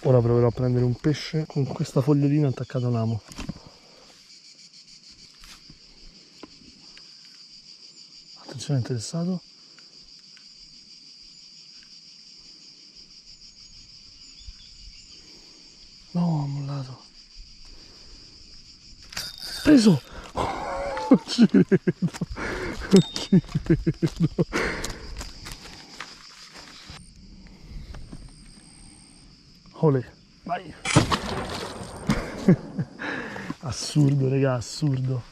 Ora proverò a prendere un pesce con questa fogliolina attaccata a un amo. Attenzione, interessato. No, ha mollato. Preso! Non ci credo. Non ci credo. Olè, vai. Assurdo, raga, assurdo.